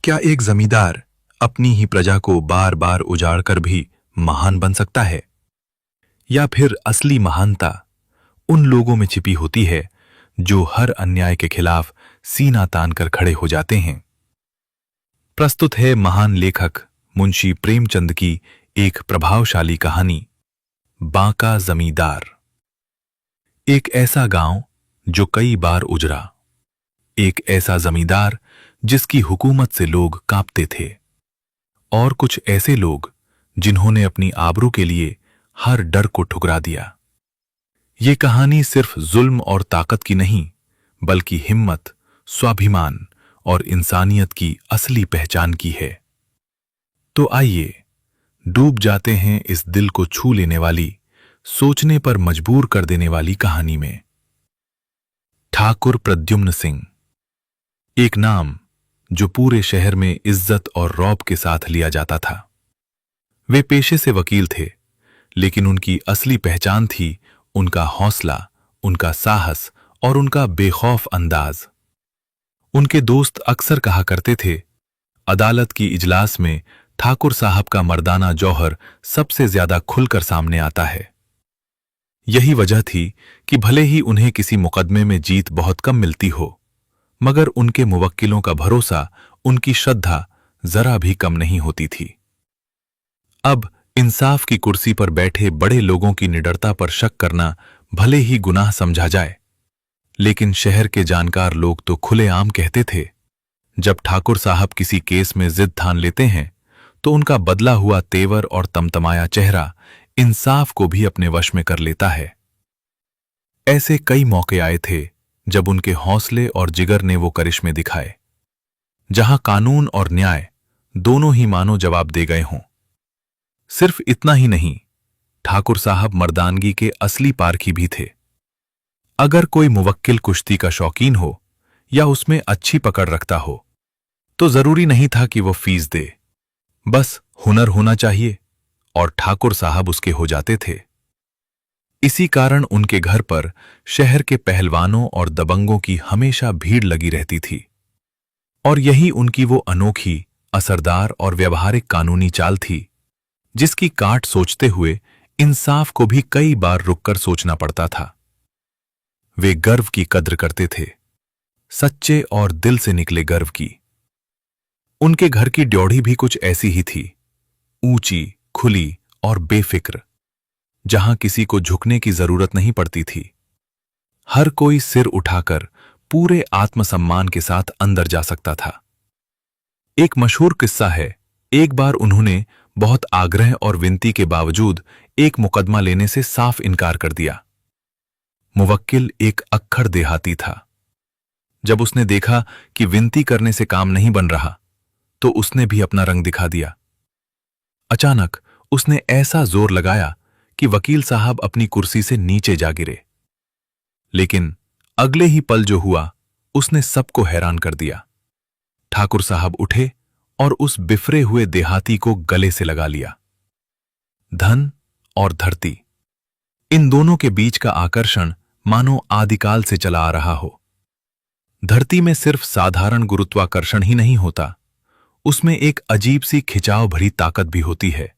क्या एक जमींदार अपनी ही प्रजा को बार बार उजाड़कर भी महान बन सकता है? या फिर असली महानता उन लोगों में छिपी होती है जो हर अन्याय के खिलाफ सीना तान कर खड़े हो जाते हैं? प्रस्तुत है महान लेखक मुंशी प्रेमचंद की एक प्रभावशाली कहानी, बांका जमींदार। एक ऐसा गांव जो कई बार उजड़ा, एक ऐसा जमींदार जिसकी हुकूमत से लोग कांपते थे, और कुछ ऐसे लोग जिन्होंने अपनी आबरू के लिए हर डर को ठुकरा दिया। ये कहानी सिर्फ जुल्म और ताकत की नहीं, बल्कि हिम्मत, स्वाभिमान और इंसानियत की असली पहचान की है। तो आइए डूब जाते हैं इस दिल को छू लेने वाली, सोचने पर मजबूर कर देने वाली कहानी में। ठाकुर प्रद्युम्न सिंह, एक नाम जो पूरे शहर में इज्जत और रौब के साथ लिया जाता था। वे पेशे से वकील थे, लेकिन उनकी असली पहचान थी उनका हौसला, उनका साहस और उनका बेखौफ अंदाज। उनके दोस्त अक्सर कहा करते थे, अदालत की इजलास में ठाकुर साहब का मर्दाना जौहर सबसे ज्यादा खुलकर सामने आता है। यही वजह थी कि भले ही उन्हें किसी मुकदमे में जीत बहुत कम मिलती हो, मगर उनके मुवक्किलों का भरोसा, उनकी श्रद्धा जरा भी कम नहीं होती थी। अब इंसाफ की कुर्सी पर बैठे बड़े लोगों की निडरता पर शक करना भले ही गुनाह समझा जाए, लेकिन शहर के जानकार लोग तो खुलेआम कहते थे, जब ठाकुर साहब किसी केस में जिद ठान लेते हैं तो उनका बदला हुआ तेवर और तमतमाया चेहरा इंसाफ को भी अपने वश में कर लेता है। ऐसे कई मौके आए थे जब उनके हौसले और जिगर ने वो करिश्मे दिखाए, जहां कानून और न्याय दोनों ही मानो जवाब दे गए हों। सिर्फ इतना ही नहीं, ठाकुर साहब मर्दानगी के असली पारखी भी थे। अगर कोई मुवक्किल कुश्ती का शौकीन हो या उसमें अच्छी पकड़ रखता हो, तो जरूरी नहीं था कि वो फीस दे, बस हुनर होना चाहिए, और ठाकुर साहब उसके हो जाते थे। इसी कारण उनके घर पर शहर के पहलवानों और दबंगों की हमेशा भीड़ लगी रहती थी, और यही उनकी वो अनोखी, असरदार और व्यवहारिक कानूनी चाल थी जिसकी काट सोचते हुए इंसाफ को भी कई बार रुककर सोचना पड़ता था। वे गर्व की कद्र करते थे, सच्चे और दिल से निकले गर्व की। उनके घर की ड्योढ़ी भी कुछ ऐसी ही थी, ऊंची, खुली और बेफिक्र, जहां किसी को झुकने की जरूरत नहीं पड़ती थी। हर कोई सिर उठाकर पूरे आत्मसम्मान के साथ अंदर जा सकता था। एक मशहूर किस्सा है, एक बार उन्होंने बहुत आग्रह और विनती के बावजूद एक मुकदमा लेने से साफ इनकार कर दिया। मुवक्किल एक अक्खड़ देहाती था। जब उसने देखा कि विनती करने से काम नहीं बन रहा, तो उसने भी अपना रंग दिखा दिया। अचानक उसने ऐसा जोर लगाया कि वकील साहब अपनी कुर्सी से नीचे जा गिरे। लेकिन अगले ही पल जो हुआ, उसने सबको हैरान कर दिया। ठाकुर साहब उठे और उस बिफरे हुए देहाती को गले से लगा लिया। धन और धरती, इन दोनों के बीच का आकर्षण मानो आदिकाल से चला आ रहा हो। धरती में सिर्फ साधारण गुरुत्वाकर्षण ही नहीं होता, उसमें एक अजीब सी खिंचाव भरी ताकत भी होती है,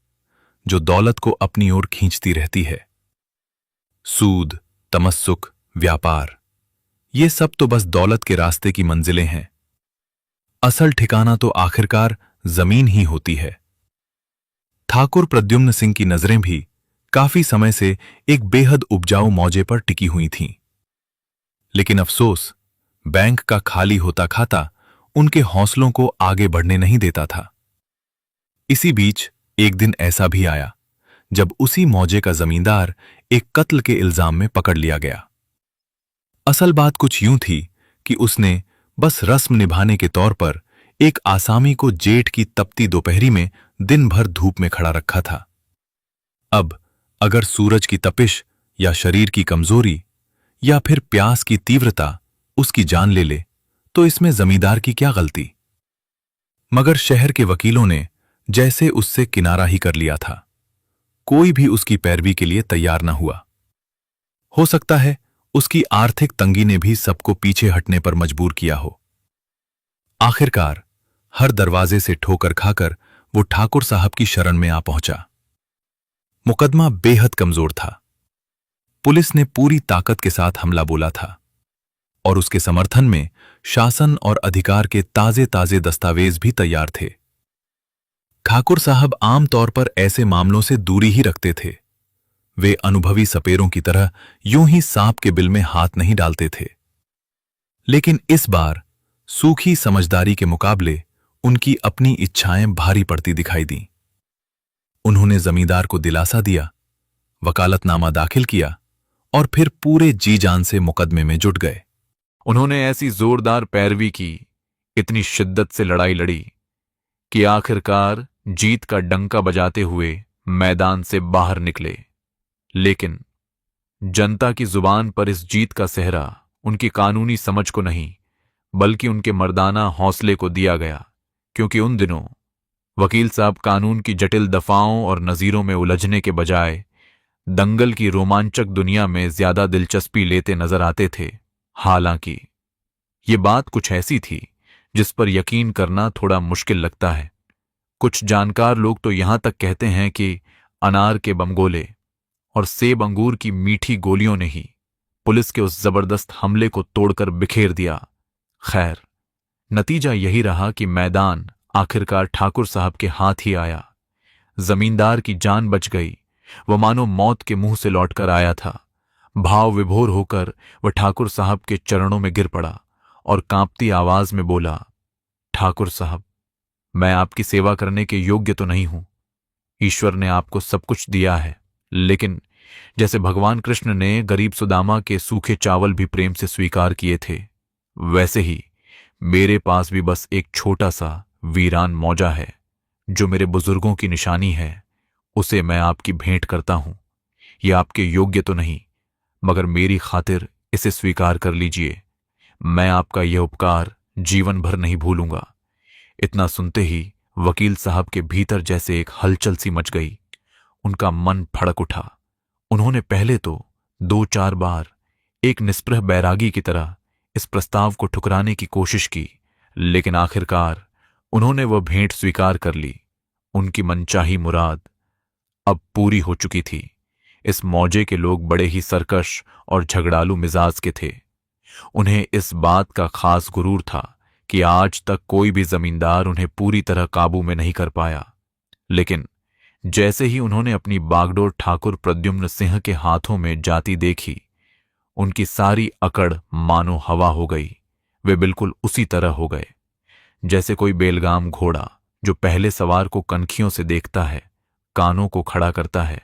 जो दौलत को अपनी ओर खींचती रहती है। सूद, तमस्सुक, व्यापार, ये सब तो बस दौलत के रास्ते की मंजिलें हैं। असल ठिकाना तो आखिरकार जमीन ही होती है। ठाकुर प्रद्युम्न सिंह की नजरें भी काफी समय से एक बेहद उपजाऊ मौजे पर टिकी हुई थीं। लेकिन अफसोस, बैंक का खाली होता खाता उनके हौसलों को आगे बढ़ने नहीं देता था। इसी बीच एक दिन ऐसा भी आया जब उसी मौजे का जमींदार एक कत्ल के इल्जाम में पकड़ लिया गया। असल बात कुछ यूं थी कि उसने बस रस्म निभाने के तौर पर एक आसामी को जेठ की तपती दोपहरी में दिन भर धूप में खड़ा रखा था। अब अगर सूरज की तपिश या शरीर की कमजोरी या फिर प्यास की तीव्रता उसकी जान ले ले, तो इसमें जमींदार की क्या गलती? मगर शहर के वकीलों ने जैसे उससे किनारा ही कर लिया था। कोई भी उसकी पैरवी के लिए तैयार न हुआ। हो सकता है उसकी आर्थिक तंगी ने भी सबको पीछे हटने पर मजबूर किया हो। आखिरकार हर दरवाजे से ठोकर खाकर वो ठाकुर साहब की शरण में आ पहुंचा। मुकदमा बेहद कमजोर था। पुलिस ने पूरी ताकत के साथ हमला बोला था और उसके समर्थन में शासन और अधिकार के ताजे ताजे दस्तावेज भी तैयार थे। ठाकुर साहब आमतौर पर ऐसे मामलों से दूरी ही रखते थे। वे अनुभवी सपेरों की तरह यूं ही सांप के बिल में हाथ नहीं डालते थे। लेकिन इस बार सूखी समझदारी के मुकाबले उनकी अपनी इच्छाएं भारी पड़ती दिखाई दीं। उन्होंने जमींदार को दिलासा दिया, वकालतनामा दाखिल किया और फिर पूरे जी जान से मुकदमे में जुट गए। उन्होंने ऐसी जोरदार पैरवी की, इतनी शिद्दत से लड़ाई लड़ी कि आखिरकार जीत का डंका बजाते हुए मैदान से बाहर निकले। लेकिन जनता की जुबान पर इस जीत का सेहरा उनकी कानूनी समझ को नहीं, बल्कि उनके मर्दाना हौसले को दिया गया, क्योंकि उन दिनों वकील साहब कानून की जटिल दफाओं और नजीरों में उलझने के बजाय दंगल की रोमांचक दुनिया में ज्यादा दिलचस्पी लेते नजर आते थे। हालांकि ये बात कुछ ऐसी थी जिस पर यकीन करना थोड़ा मुश्किल लगता है। कुछ जानकार लोग तो यहां तक कहते हैं कि अनार के बमगोले और सेब अंगूर की मीठी गोलियों ने ही पुलिस के उस जबरदस्त हमले को तोड़कर बिखेर दिया। खैर, नतीजा यही रहा कि मैदान आखिरकार ठाकुर साहब के हाथ ही आया। जमींदार की जान बच गई। वह मानो मौत के मुंह से लौटकर आया था। भाव विभोर होकर वह ठाकुर साहब के चरणों में गिर पड़ा और कांपती आवाज में बोला, ठाकुर साहब, मैं आपकी सेवा करने के योग्य तो नहीं हूं। ईश्वर ने आपको सब कुछ दिया है, लेकिन जैसे भगवान कृष्ण ने गरीब सुदामा के सूखे चावल भी प्रेम से स्वीकार किए थे, वैसे ही मेरे पास भी बस एक छोटा सा वीरान मौजा है जो मेरे बुजुर्गों की निशानी है। उसे मैं आपकी भेंट करता हूं। यह आपके योग्य तो नहीं, मगर मेरी खातिर इसे स्वीकार कर लीजिए। मैं आपका यह उपकार जीवन भर नहीं भूलूंगा। इतना सुनते ही वकील साहब के भीतर जैसे एक हलचल सी मच गई। उनका मन फड़क उठा। उन्होंने पहले तो 2-4 बार एक निष्प्रह बैरागी की तरह इस प्रस्ताव को ठुकराने की कोशिश की, लेकिन आखिरकार उन्होंने वह भेंट स्वीकार कर ली। उनकी मनचाही मुराद अब पूरी हो चुकी थी। इस मौजे के लोग बड़े ही सरकश और झगड़ालू मिजाज के थे। उन्हें इस बात का खास गुरूर था कि आज तक कोई भी जमींदार उन्हें पूरी तरह काबू में नहीं कर पाया। लेकिन जैसे ही उन्होंने अपनी बागडोर ठाकुर प्रद्युम्न सिंह के हाथों में जाती देखी, उनकी सारी अकड़ मानो हवा हो गई। वे बिल्कुल उसी तरह हो गए जैसे कोई बेलगाम घोड़ा जो पहले सवार को कनखियों से देखता है, कानों को खड़ा करता है,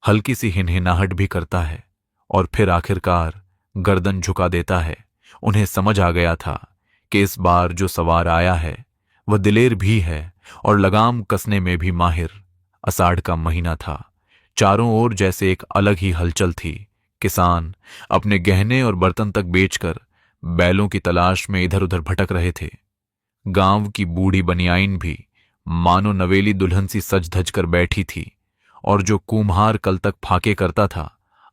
हल्की सी हिनहिनाहट भी करता है और फिर आखिरकार गर्दन झुका देता है। उन्हें समझ आ गया था कि इस बार जो सवार आया है वह दिलेर भी है और लगाम कसने में भी माहिर। अषाढ़ का महीना था। चारों ओर जैसे एक अलग ही हलचल थी। किसान अपने गहने और बर्तन तक बेचकर बैलों की तलाश में इधर उधर भटक रहे थे। गांव की बूढ़ी बनियाइन भी मानो नवेली दुल्हन सी सज धज कर बैठी थी, और जो कुम्हार कल तक फाके करता था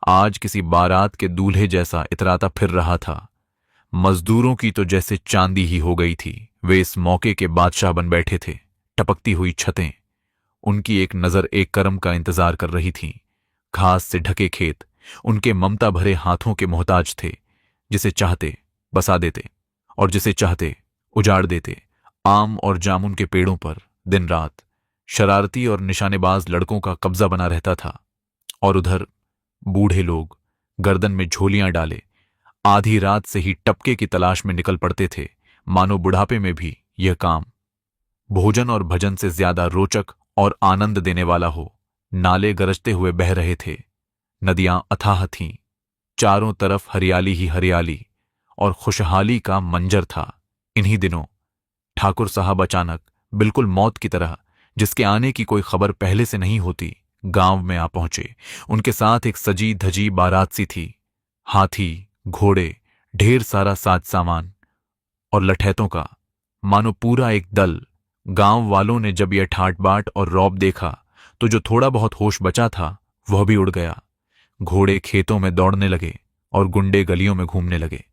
आज किसी बारात के दूल्हे जैसा इतराता फिर रहा था। मजदूरों की तो जैसे चांदी ही हो गई थी। वे इस मौके के बादशाह बन बैठे थे। टपकती हुई छतें उनकी एक नजर एक कर्म का इंतजार कर रही थीं। घास से ढके खेत उनके ममता भरे हाथों के मोहताज थे। जिसे चाहते बसा देते और जिसे चाहते उजाड़ देते। आम और जामुन के पेड़ों पर दिन रात शरारती और निशानेबाज लड़कों का कब्जा बना रहता था। और उधर बूढ़े लोग गर्दन में झोलियां डाले आधी रात से ही टपके की तलाश में निकल पड़ते थे, मानो बुढ़ापे में भी यह काम भोजन और भजन से ज्यादा रोचक और आनंद देने वाला हो। नाले गरजते हुए बह रहे थे। नदियां अथाह थीं। चारों तरफ हरियाली ही हरियाली और खुशहाली का मंजर था। इन्हीं दिनों ठाकुर साहब अचानक बिल्कुल मौत की तरह, जिसके आने की कोई खबर पहले से नहीं होती, गांव में आ पहुंचे। उनके साथ एक सजी धजी बारात सी थी। हाथी, घोड़े, ढेर सारा साज सामान और लठैतों का मानो पूरा एक दल। गांव वालों ने जब यह ठाट बाट और रौब देखा तो जो थोड़ा बहुत होश बचा था वह भी उड़ गया। घोड़े खेतों में दौड़ने लगे और गुंडे गलियों में घूमने लगे।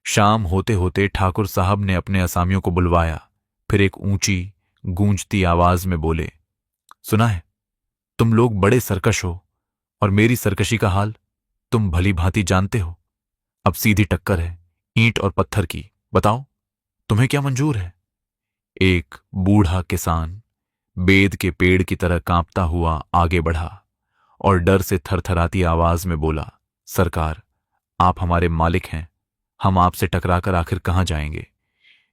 शाम होते होते ठाकुर साहब ने अपने असामियों को बुलवाया। फिर एक ऊंची गूंजती आवाज में बोले, सुना है, तुम लोग बड़े सरकश हो और मेरी सरकशी का हाल तुम भली भांति जानते हो। अब सीधी टक्कर है ईंट और पत्थर की, बताओ तुम्हें क्या मंजूर है। एक बूढ़ा किसान बेद के पेड़ की तरह कांपता हुआ आगे बढ़ा और डर से थरथराती आवाज में बोला, सरकार, आप हमारे मालिक हैं, हम आपसे टकराकर आखिर कहां जाएंगे।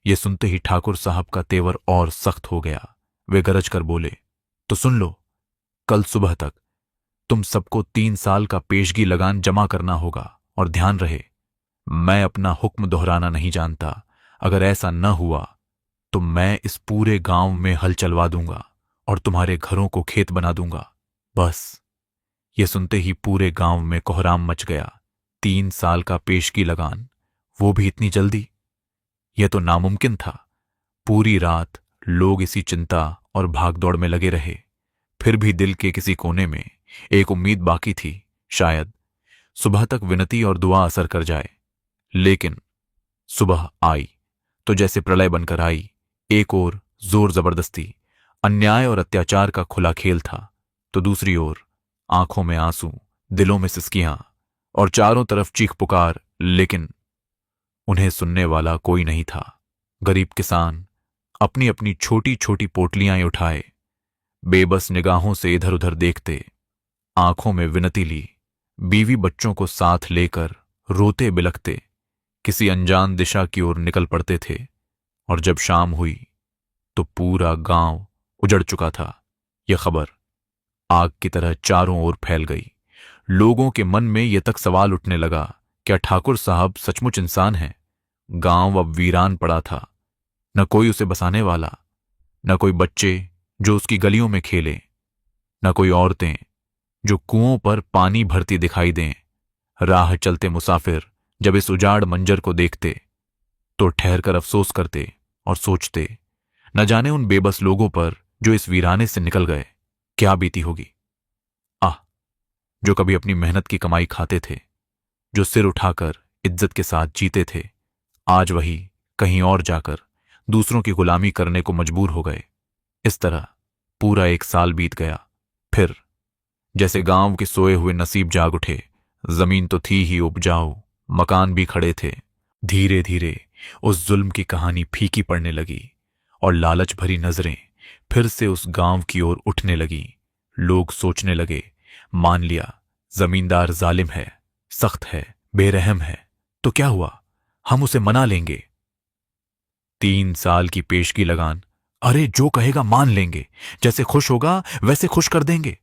ये सुनते ही ठाकुर साहब का तेवर और सख्त हो गया। वे गरज कर बोले, तो सुन लो, कल सुबह तक तुम सबको 3 साल का पेशगी लगान जमा करना होगा। और ध्यान रहे, मैं अपना हुक्म दोहराना नहीं जानता। अगर ऐसा न हुआ तो मैं इस पूरे गांव में हल चलवा दूंगा और तुम्हारे घरों को खेत बना दूंगा। बस। ये सुनते ही पूरे गांव में कोहराम मच गया। 3 साल का पेशगी लगान, वो भी इतनी जल्दी? यह तो नामुमकिन था। पूरी रात लोग इसी चिंता और भागदौड़ में लगे रहे। फिर भी दिल के किसी कोने में एक उम्मीद बाकी थी, शायद सुबह तक विनती और दुआ असर कर जाए। लेकिन सुबह आई तो जैसे प्रलय बनकर आई। एक ओर जोर जबरदस्ती, अन्याय और अत्याचार का खुला खेल था, तो दूसरी ओर आंखों में आंसू, दिलों में सिसकियां और चारों तरफ चीख पुकार। लेकिन उन्हें सुनने वाला कोई नहीं था। गरीब किसान अपनी अपनी छोटी छोटी पोटलियां उठाए, बेबस निगाहों से इधर उधर देखते, आंखों में विनती ली, बीवी बच्चों को साथ लेकर रोते बिलखते किसी अनजान दिशा की ओर निकल पड़ते थे। और जब शाम हुई तो पूरा गांव उजड़ चुका था। यह खबर आग की तरह चारों ओर फैल गई। लोगों के मन में यह तक सवाल उठने लगा, क्या ठाकुर साहब सचमुच इंसान हैं? गांव अब वीरान पड़ा था, न कोई उसे बसाने वाला, न कोई बच्चे जो उसकी गलियों में खेले, न कोई औरतें जो कुओं पर पानी भरती दिखाई दें। राह चलते मुसाफिर जब इस उजाड़ मंजर को देखते तो ठहरकर अफसोस करते और सोचते, न जाने उन बेबस लोगों पर जो इस वीराने से निकल गए क्या बीती होगी। आह, जो कभी अपनी मेहनत की कमाई खाते थे, जो सिर उठाकर इज्जत के साथ जीते थे, आज वही कहीं और जाकर दूसरों की गुलामी करने को मजबूर हो गए। इस तरह पूरा 1 साल बीत गया। फिर जैसे गांव के सोए हुए नसीब जाग उठे। जमीन तो थी ही उपजाऊ, मकान भी खड़े थे। धीरे धीरे उस जुल्म की कहानी फीकी पड़ने लगी और लालच भरी नजरें फिर से उस गांव की ओर उठने लगी। लोग सोचने लगे, मान लिया जमींदार जालिम है, सख्त है, बेरहम है, तो क्या हुआ, हम उसे मना लेंगे। 3 साल की पेशगी लगान, अरे जो कहेगा मान लेंगे, जैसे खुश होगा वैसे खुश कर देंगे।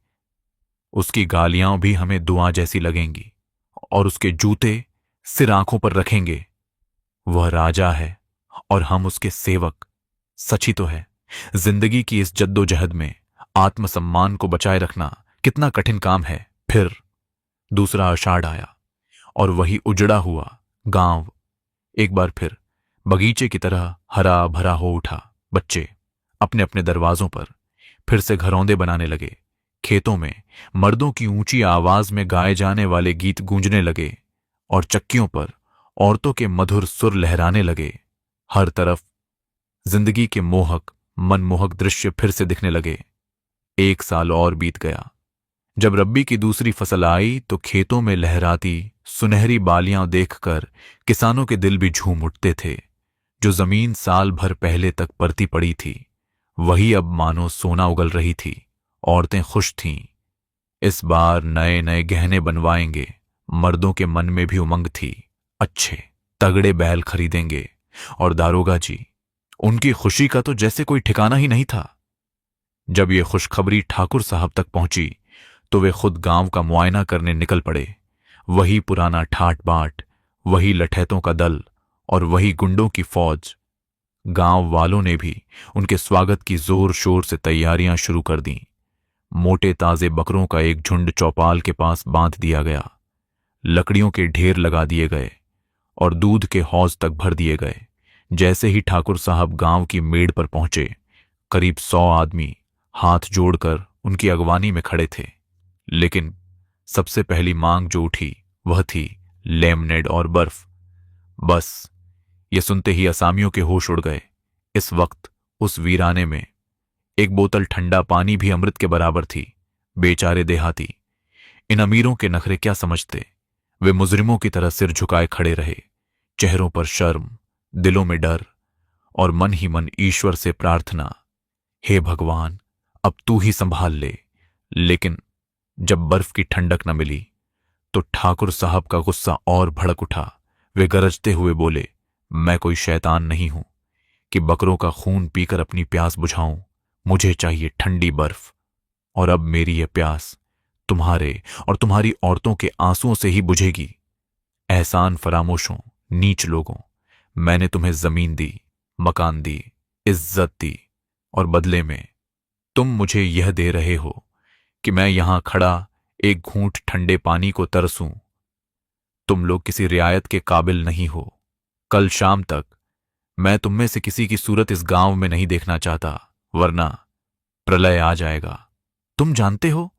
उसकी गालियां भी हमें दुआ जैसी लगेंगी और उसके जूते सिर आंखों पर रखेंगे। वह राजा है और हम उसके सेवक। सच ही तो है, जिंदगी की इस जद्दोजहद में आत्मसम्मान को बचाए रखना कितना कठिन काम है। फिर दूसरा आषाढ़ आया और वही उजड़ा हुआ गांव एक बार फिर बगीचे की तरह हरा भरा हो उठा। बच्चे अपने अपने दरवाजों पर फिर से घरौंदे बनाने लगे। खेतों में मर्दों की ऊंची आवाज में गाए जाने वाले गीत गूंजने लगे और चक्कियों पर औरतों के मधुर सुर लहराने लगे। हर तरफ जिंदगी के मोहक मनमोहक दृश्य फिर से दिखने लगे। 1 साल और बीत गया। जब रब्बी की दूसरी फसल आई तो खेतों में लहराती सुनहरी बालियां देखकर किसानों के दिल भी झूम उठते थे। जो जमीन साल भर पहले तक परती पड़ी थी, वही अब मानो सोना उगल रही थी। औरतें खुश थीं, इस बार नए नए गहने बनवाएंगे। मर्दों के मन में भी उमंग थी, अच्छे तगड़े बैल खरीदेंगे। और दारोगा जी, उनकी खुशी का तो जैसे कोई ठिकाना ही नहीं था। जब ये खुशखबरी ठाकुर साहब तक पहुंची तो वे खुद गांव का मुआयना करने निकल पड़े। वही पुराना ठाट बाट, वही लठैतों का दल और वही गुंडों की फौज। गांव वालों ने भी उनके स्वागत की जोर शोर से तैयारियां शुरू कर दी। मोटे ताजे बकरों का एक झुंड चौपाल के पास बांध दिया गया, लकड़ियों के ढेर लगा दिए गए और दूध के हौज तक भर दिए गए। जैसे ही ठाकुर साहब गांव की मेड़ पर पहुंचे, करीब 100 आदमी हाथ जोड़कर उनकी अगवानी में खड़े थे। लेकिन सबसे पहली मांग जो उठी वह थी लेमनेड और बर्फ। बस ये सुनते ही असामियों के होश उड़ गए। इस वक्त उस वीराने में एक बोतल ठंडा पानी भी अमृत के बराबर थी। बेचारे देहाती इन अमीरों के नखरे क्या समझते। वे मुजरिमों की तरह सिर झुकाए खड़े रहे, चेहरों पर शर्म, दिलों में डर और मन ही मन ईश्वर से प्रार्थना, हे भगवान अब तू ही संभाल ले। लेकिन जब बर्फ की ठंडक न मिली तो ठाकुर साहब का गुस्सा और भड़क उठा। वे गरजते हुए बोले, मैं कोई शैतान नहीं हूं कि बकरों का खून पीकर अपनी प्यास बुझाऊं। मुझे चाहिए ठंडी बर्फ, और अब मेरी यह प्यास तुम्हारे और तुम्हारी औरतों के आंसुओं से ही बुझेगी। एहसान फरामोशों, नीच लोगों, मैंने तुम्हें जमीन दी, मकान दी, इज्जत दी, और बदले में तुम मुझे यह दे रहे हो कि मैं यहां खड़ा एक घूंट ठंडे पानी को तरसूं। तुम लोग किसी रियायत के काबिल नहीं हो। कल शाम तक मैं तुम में से किसी की सूरत इस गांव में नहीं देखना चाहता, वरना प्रलय आ जाएगा। तुम जानते हो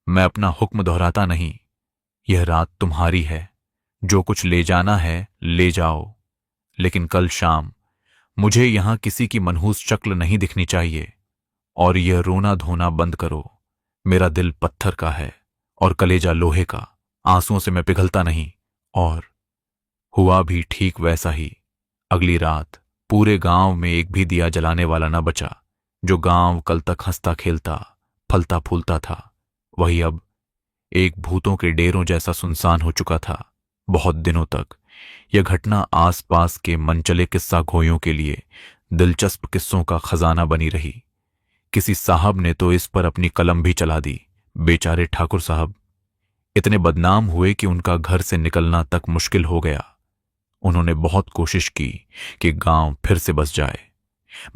मैं अपना हुक्म दोहराता नहीं। यह रात तुम्हारी है, जो कुछ ले जाना है ले जाओ, लेकिन कल शाम मुझे यहां किसी की मनहूस शक्ल नहीं दिखनी चाहिए। और यह रोना धोना बंद करो। मेरा दिल पत्थर का है और कलेजा लोहे का, आंसुओं से मैं पिघलता नहीं। और हुआ भी ठीक वैसा ही। अगली रात पूरे गांव में एक भी दिया जलाने वाला न बचा। जो गांव कल तक हंसता खेलता फलता फूलता था, वही अब एक भूतों के डेरों जैसा सुनसान हो चुका था। बहुत दिनों तक यह घटना आसपास के मनचले किस्सा घोयों के लिए दिलचस्प किस्सों का खजाना बनी रही। किसी साहब ने तो इस पर अपनी कलम भी चला दी। बेचारे ठाकुर साहब इतने बदनाम हुए कि उनका घर से निकलना तक मुश्किल हो गया। उन्होंने बहुत कोशिश की कि गांव फिर से बस जाए,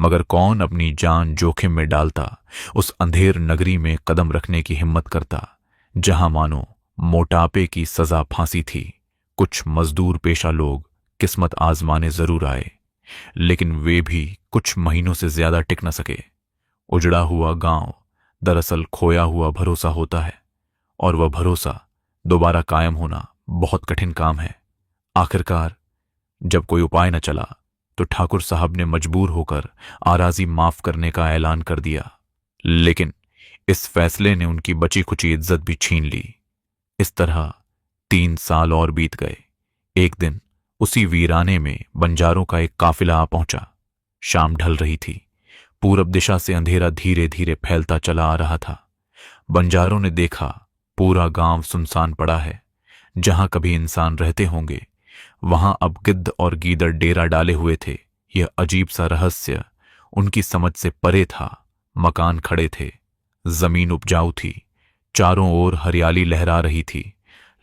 मगर कौन अपनी जान जोखिम में डालता, उस अंधेर नगरी में कदम रखने की हिम्मत करता, जहां मानो मोटापे की सजा फांसी थी। कुछ मजदूर पेशा लोग किस्मत आजमाने जरूर आए, लेकिन वे भी कुछ महीनों से ज्यादा टिक न सके। उजड़ा हुआ गांव दरअसल खोया हुआ भरोसा होता है, और वह भरोसा दोबारा कायम होना बहुत कठिन काम है। आखिरकार जब कोई उपाय न चला तो ठाकुर साहब ने मजबूर होकर आराजी माफ करने का ऐलान कर दिया। लेकिन इस फैसले ने उनकी बची खुची इज्जत भी छीन ली। इस तरह 3 साल और बीत गए। एक दिन उसी वीराने में बंजारों का एक काफिला आ पहुंचा। शाम ढल रही थी। पूरब दिशा से अंधेरा धीरे धीरे फैलता चला आ रहा था। बंजारों ने देखा पूरा गांव सुनसान पड़ा है। जहां कभी इंसान रहते होंगे, वहां अब गिद्ध और गीदड़ डेरा डाले हुए थे। यह अजीब सा रहस्य उनकी समझ से परे था। मकान खड़े थे, जमीन उपजाऊ थी, चारों ओर हरियाली लहरा रही थी,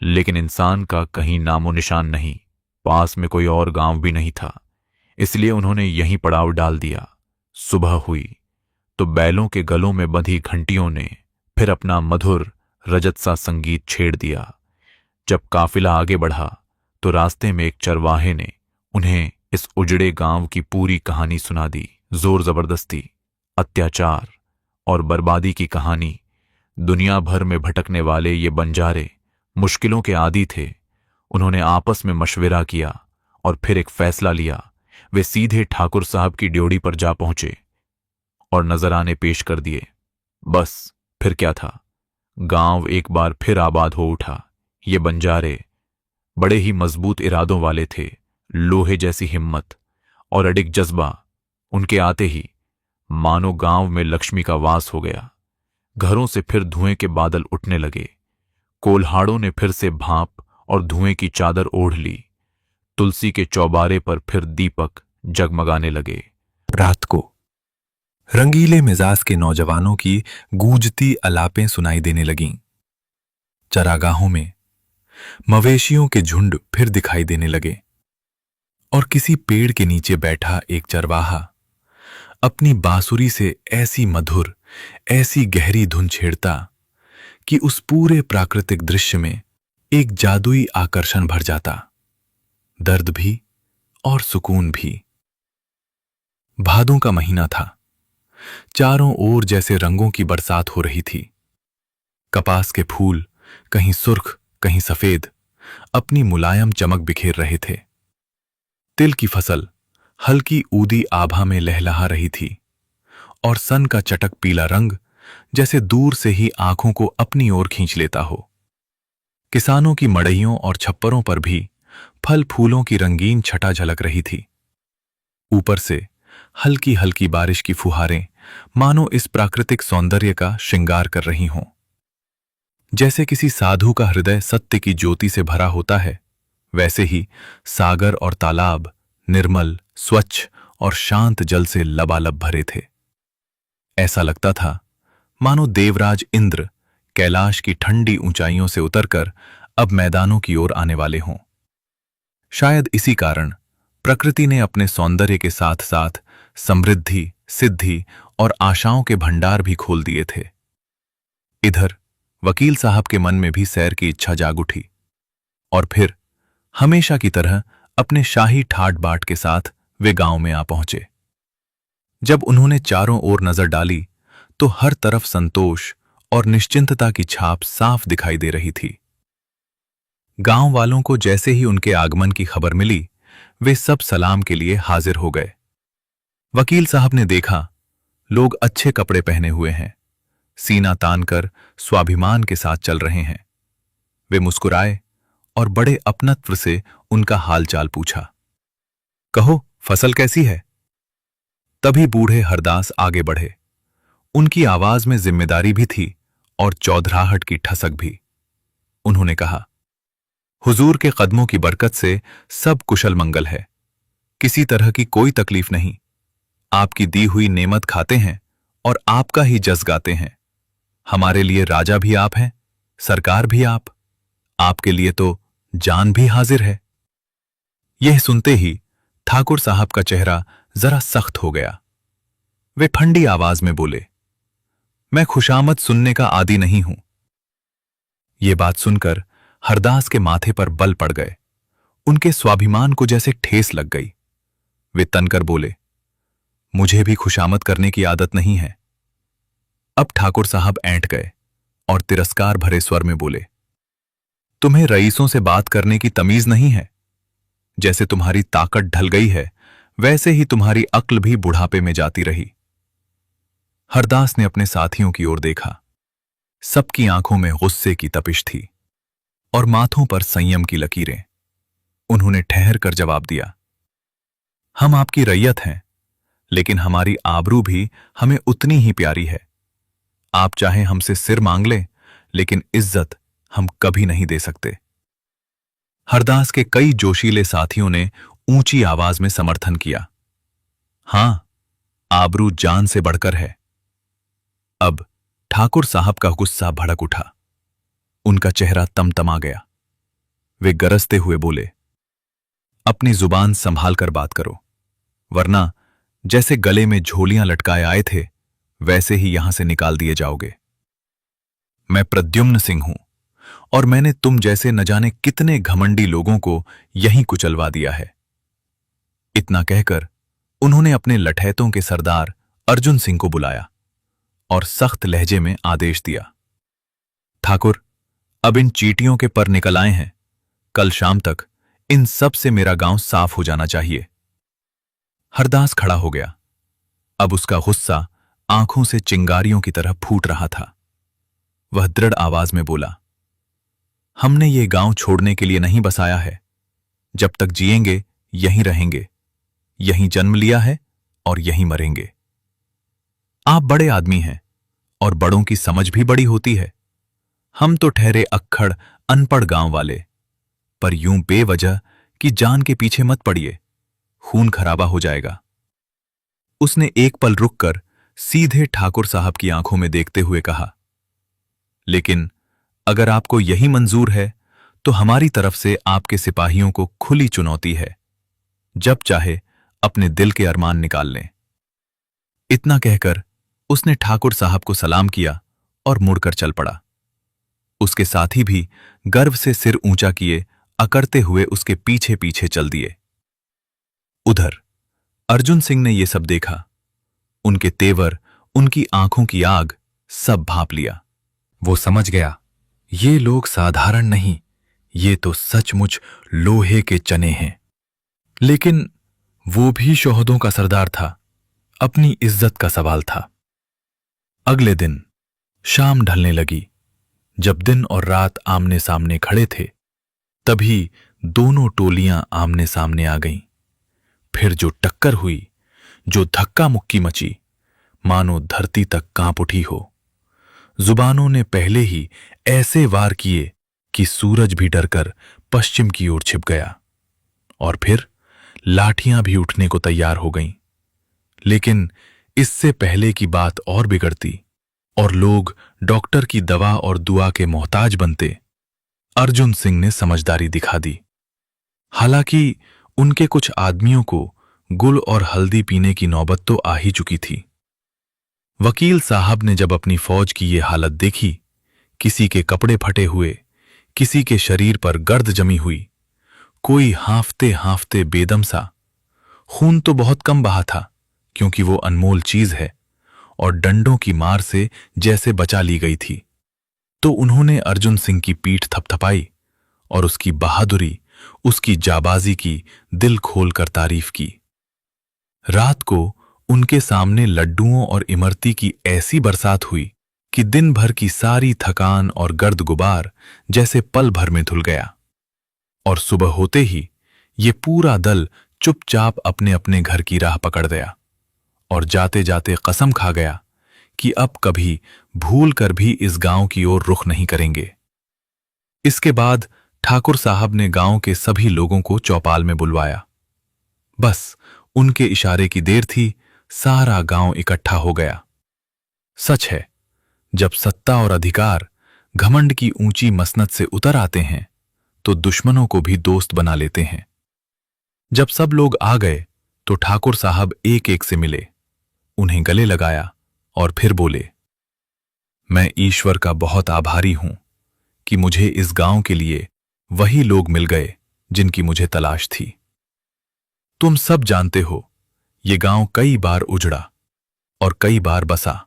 लेकिन इंसान का कहीं नामो निशान नहीं। पास में कोई और गांव भी नहीं था, इसलिए उन्होंने यहीं पड़ाव डाल दिया। सुबह हुई तो बैलों के गलों में बंधी घंटियों ने फिर अपना मधुर रजत सा संगीत छेड़ दिया। जब काफिला आगे बढ़ा तो रास्ते में एक चरवाहे ने उन्हें इस उजड़े गांव की पूरी कहानी सुना दी। जोर जबरदस्ती, अत्याचार और बर्बादी की कहानी। दुनिया भर में भटकने वाले ये बंजारे मुश्किलों के आदी थे। उन्होंने आपस में मशविरा किया और फिर एक फैसला लिया। वे सीधे ठाकुर साहब की ड्योढ़ी पर जा पहुंचे और नजराने पेश कर दिए। बस फिर क्या था, गांव एक बार फिर आबाद हो उठा। ये बंजारे बड़े ही मजबूत इरादों वाले थे। लोहे जैसी हिम्मत और अडिग जज्बा उनके आते ही मानो गांव में लक्ष्मी का वास हो गया। घरों से फिर धुएं के बादल उठने लगे। कोल्हाड़ों ने फिर से भाप और धुएं की चादर ओढ़ ली। तुलसी के चौबारे पर फिर दीपक जगमगाने लगे। रात को रंगीले मिजाज के नौजवानों की गूंजती अलापें सुनाई देने लगीं। चरागाहों में मवेशियों के झुंड फिर दिखाई देने लगे, और किसी पेड़ के नीचे बैठा एक चरवाहा अपनी बांसुरी से ऐसी मधुर, ऐसी गहरी धुन छेड़ता कि उस पूरे प्राकृतिक दृश्य में एक जादुई आकर्षण भर जाता। दर्द भी और सुकून भी। भादों का महीना था। चारों ओर जैसे रंगों की बरसात हो रही थी। कपास के फूल कहीं सुर्ख कहीं सफेद अपनी मुलायम चमक बिखेर रहे थे। तिल की फसल हल्की ऊदी आभा में लहलहा रही थी। और सन का चटक पीला रंग जैसे दूर से ही आंखों को अपनी ओर खींच लेता हो। किसानों की मड़इयों और छप्परों पर भी फल फूलों की रंगीन छटा झलक रही थी। ऊपर से हल्की हल्की बारिश की फुहारें मानो इस प्राकृतिक सौंदर्य का श्रृंगार कर रही हों। जैसे किसी साधु का हृदय सत्य की ज्योति से भरा होता है, वैसे ही सागर और तालाब निर्मल, स्वच्छ और शांत जल से लबालब भरे थे। ऐसा लगता था मानो देवराज इंद्र कैलाश की ठंडी ऊंचाइयों से उतरकर अब मैदानों की ओर आने वाले हों। शायद इसी कारण प्रकृति ने अपने सौंदर्य के साथ साथ समृद्धि, सिद्धि और आशाओं के भंडार भी खोल दिए थे। इधर वकील साहब के मन में भी सैर की इच्छा जाग उठी और फिर हमेशा की तरह अपने शाही ठाट बाट के साथ वे गांव में आ पहुंचे। जब उन्होंने चारों ओर नजर डाली तो हर तरफ संतोष और निश्चिंतता की छाप साफ दिखाई दे रही थी। गांव वालों को जैसे ही उनके आगमन की खबर मिली, वे सब सलाम के लिए हाजिर हो गए। वकील साहब ने देखा लोग अच्छे कपड़े पहने हुए हैं, सीना तानकर स्वाभिमान के साथ चल रहे हैं। वे मुस्कुराए और बड़े अपनत्व से उनका हालचाल पूछा। कहो, फसल कैसी है? तभी बूढ़े हरदास आगे बढ़े। उनकी आवाज में जिम्मेदारी भी थी और चौधराहट की ठसक भी। उन्होंने कहा, हुजूर के कदमों की बरकत से सब कुशल मंगल है, किसी तरह की कोई तकलीफ नहीं। आपकी दी हुई नेमत खाते हैं और आपका ही जस गाते हैं। हमारे लिए राजा भी आप हैं, सरकार भी आप, आपके लिए तो जान भी हाजिर है। यह सुनते ही ठाकुर साहब का चेहरा जरा सख्त हो गया। वे ठंडी आवाज में बोले, मैं खुशामद सुनने का आदी नहीं हूं। ये बात सुनकर हरदास के माथे पर बल पड़ गए। उनके स्वाभिमान को जैसे ठेस लग गई। वे तनकर बोले, मुझे भी खुशामद करने की आदत नहीं है। अब ठाकुर साहब ऐंठ गए और तिरस्कार भरे स्वर में बोले, तुम्हें रईसों से बात करने की तमीज नहीं है। जैसे तुम्हारी ताकत ढल गई है, वैसे ही तुम्हारी अक्ल भी बुढ़ापे में जाती रही। हरदास ने अपने साथियों की ओर देखा। सबकी आंखों में गुस्से की तपिश थी और माथों पर संयम की लकीरें। उन्होंने ठहर कर जवाब दिया, हम आपकी रैयत हैं, लेकिन हमारी आबरू भी हमें उतनी ही प्यारी है। आप चाहे हमसे सिर मांग लें, लेकिन इज्जत हम कभी नहीं दे सकते। हरदास के कई जोशीले साथियों ने ऊंची आवाज में समर्थन किया। हां, आबरू जान से बढ़कर है। अब ठाकुर साहब का गुस्सा भड़क उठा। उनका चेहरा तमतमा गया। वे गरजते हुए बोले, अपनी जुबान संभाल कर बात करो, वरना जैसे गले में झोलियां लटकाए आए थे, वैसे ही यहां से निकाल दिए जाओगे। मैं प्रद्युम्न सिंह हूं और मैंने तुम जैसे न जाने कितने घमंडी लोगों को यहीं कुचलवा दिया है। इतना कहकर उन्होंने अपने लठैतों के सरदार अर्जुन सिंह को बुलाया और सख्त लहजे में आदेश दिया, ठाकुर, अब इन चींटियों के पर निकल आए हैं। कल शाम तक इन सब से मेरा गांव साफ हो जाना चाहिए। हरदास खड़ा हो गया। अब उसका गुस्सा आंखों से चिंगारियों की तरह फूट रहा था। वह दृढ़ आवाज में बोला, हमने ये गांव छोड़ने के लिए नहीं बसाया है। जब तक जिएंगे यहीं रहेंगे, यहीं जन्म लिया है और यहीं मरेंगे। आप बड़े आदमी हैं और बड़ों की समझ भी बड़ी होती है। हम तो ठहरे अक्खड़ अनपढ़ गांव वाले, पर यूं बेवजह कि जान के पीछे मत पड़िए, खून खराबा हो जाएगा। उसने एक पल रुककर सीधे ठाकुर साहब की आंखों में देखते हुए कहा, लेकिन अगर आपको यही मंजूर है तो हमारी तरफ से आपके सिपाहियों को खुली चुनौती है। जब चाहे अपने दिल के अरमान निकाल लें। इतना कहकर उसने ठाकुर साहब को सलाम किया और मुड़कर चल पड़ा। उसके साथी भी गर्व से सिर ऊंचा किए अकड़ते हुए उसके पीछे पीछे चल दिए। उधर अर्जुन सिंह ने यह सब देखा। उनके तेवर, उनकी आंखों की आग सब भांप लिया। वो समझ गया, ये लोग साधारण नहीं, ये तो सचमुच लोहे के चने हैं। लेकिन वो भी शोहदों का सरदार था। अपनी इज्जत का सवाल था। अगले दिन शाम ढलने लगी। जब दिन और रात आमने सामने खड़े थे, तभी दोनों टोलियां आमने सामने आ गईं। फिर जो टक्कर हुई, जो धक्का मुक्की मची, मानो धरती तक कांप उठी हो। जुबानों ने पहले ही ऐसे वार किए कि सूरज भी डरकर पश्चिम की ओर छिप गया, और फिर लाठियां भी उठने को तैयार हो गईं। लेकिन इससे पहले की बात और बिगड़ती और लोग डॉक्टर की दवा और दुआ के मोहताज बनते, अर्जुन सिंह ने समझदारी दिखा दी। हालांकि उनके कुछ आदमियों को गुल और हल्दी पीने की नौबत तो आ ही चुकी थी। वकील साहब ने जब अपनी फौज की ये हालत देखी, किसी के कपड़े फटे हुए, किसी के शरीर पर गर्द जमी हुई, कोई हांफते हांफते बेदम सा। खून तो बहुत कम बहा था, क्योंकि वो अनमोल चीज है और डंडों की मार से जैसे बचा ली गई थी। तो उन्होंने अर्जुन सिंह की पीठ थपथपाई और उसकी बहादुरी, उसकी जाबाजी की दिल खोलकर तारीफ की। रात को उनके सामने लड्डुओं और इमरती की ऐसी बरसात हुई कि दिन भर की सारी थकान और गर्द गुबार जैसे पल भर में धुल गया। और सुबह होते ही ये पूरा दल चुपचाप अपने अपने घर की राह पकड़ गया और जाते जाते कसम खा गया कि अब कभी भूल कर भी इस गांव की ओर रुख नहीं करेंगे। इसके बाद ठाकुर साहब ने गांव के सभी लोगों को चौपाल में बुलवाया। बस उनके इशारे की देर थी, सारा गांव इकट्ठा हो गया। सच है, जब सत्ता और अधिकार घमंड की ऊंची मसनद से उतर आते हैं तो दुश्मनों को भी दोस्त बना लेते हैं। जब सब लोग आ गए तो ठाकुर साहब एक एक से मिले, उन्हें गले लगाया और फिर बोले, मैं ईश्वर का बहुत आभारी हूं कि मुझे इस गांव के लिए वही लोग मिल गए जिनकी मुझे तलाश थी। तुम सब जानते हो, ये गांव कई बार उजड़ा और कई बार बसा।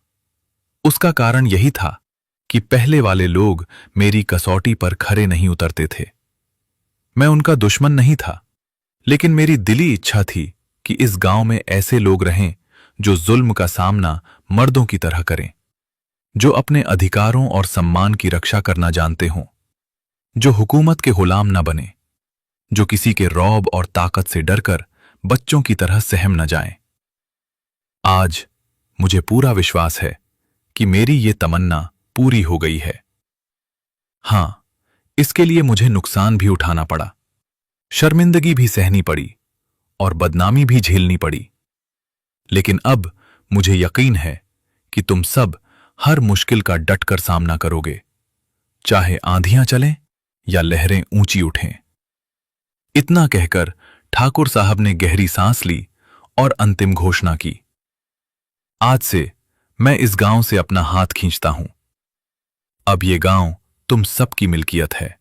उसका कारण यही था कि पहले वाले लोग मेरी कसौटी पर खरे नहीं उतरते थे। मैं उनका दुश्मन नहीं था, लेकिन मेरी दिली इच्छा थी कि इस गांव में ऐसे लोग रहें जो जुल्म का सामना मर्दों की तरह करें, जो अपने अधिकारों और सम्मान की रक्षा करना जानते हों, जो हुकूमत के गुलाम न बने, जो किसी के रौब और ताकत से डरकर बच्चों की तरह सहम न जाएं। आज मुझे पूरा विश्वास है कि मेरी ये तमन्ना पूरी हो गई है। हां, इसके लिए मुझे नुकसान भी उठाना पड़ा, शर्मिंदगी भी सहनी पड़ी और बदनामी भी झेलनी पड़ी। लेकिन अब मुझे यकीन है कि तुम सब हर मुश्किल का डटकर सामना करोगे, चाहे आंधियां चलें या लहरें ऊंची उठें। इतना कहकर ठाकुर साहब ने गहरी सांस ली और अंतिम घोषणा की, आज से मैं इस गांव से अपना हाथ खींचता हूं। अब ये गांव तुम सबकी मिल्कियत है।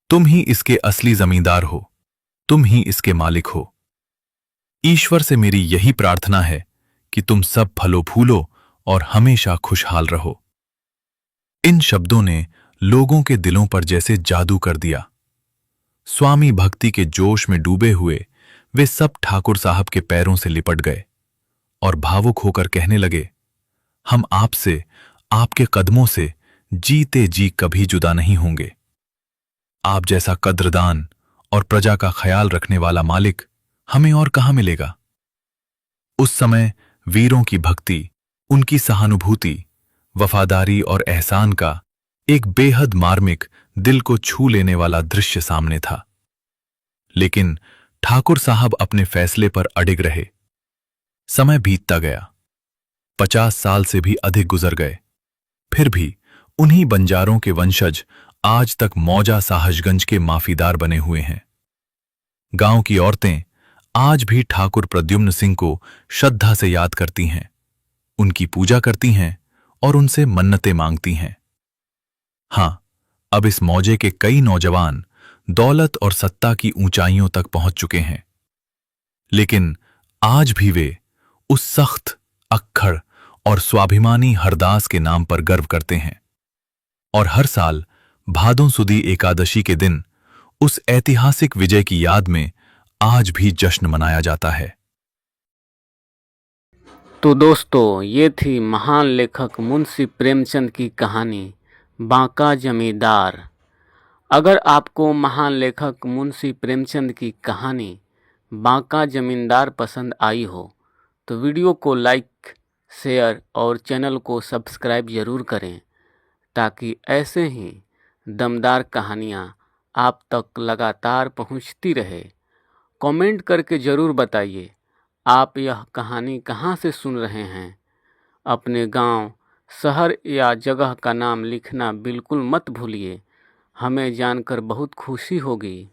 तुम ही इसके असली जमींदार हो, तुम ही इसके मालिक हो। ईश्वर से मेरी यही प्रार्थना है कि तुम सब फलो फूलो और हमेशा खुशहाल रहो। इन शब्दों ने लोगों के दिलों पर जैसे जादू कर दिया। स्वामी भक्ति के जोश में डूबे हुए वे सब ठाकुर साहब के पैरों से लिपट गए और भावुक होकर कहने लगे, हम आपसे, आपके कदमों से जीते जी कभी जुदा नहीं होंगे। आप जैसा कद्रदान और प्रजा का ख्याल रखने वाला मालिक हमें और कहां मिलेगा। उस समय वीरों की भक्ति, उनकी सहानुभूति, वफादारी और एहसान का एक बेहद मार्मिक, दिल को छू लेने वाला दृश्य सामने था। लेकिन ठाकुर साहब अपने फैसले पर अडिग रहे। समय बीतता गया, 50 साल से भी अधिक गुजर गए। फिर भी उन्हीं बंजारों के वंशज आज तक मौजा साहजगंज के माफीदार बने हुए हैं। गांव की औरतें आज भी ठाकुर प्रद्युम्न सिंह को श्रद्धा से याद करती हैं, उनकी पूजा करती हैं और उनसे मन्नतें मांगती हैं। हां, अब इस मौजे के कई नौजवान दौलत और सत्ता की ऊंचाइयों तक पहुंच चुके हैं, लेकिन आज भी वे उस सख्त, अक्खड़ और स्वाभिमानी हरदास के नाम पर गर्व करते हैं। और हर साल भादों सुदी एकादशी के दिन उस ऐतिहासिक विजय की याद में आज भी जश्न मनाया जाता है। तो दोस्तों, ये थी महान लेखक मुंशी प्रेमचंद की कहानी बांका जमींदार। अगर आपको महान लेखक मुंशी प्रेमचंद की कहानी बांका जमींदार पसंद आई हो तो वीडियो को लाइक, शेयर और चैनल को सब्सक्राइब ज़रूर करें, ताकि ऐसे ही दमदार कहानियाँ आप तक लगातार पहुँचती रहे। कमेंट करके ज़रूर बताइए आप यह कहानी कहाँ से सुन रहे हैं। अपने गांव, शहर या जगह का नाम लिखना बिल्कुल मत भूलिए, हमें जानकर बहुत खुशी होगी।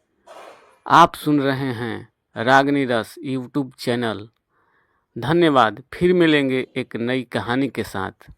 आप सुन रहे हैं रागनी रस यूट्यूब चैनल। धन्यवाद। फिर मिलेंगे एक नई कहानी के साथ।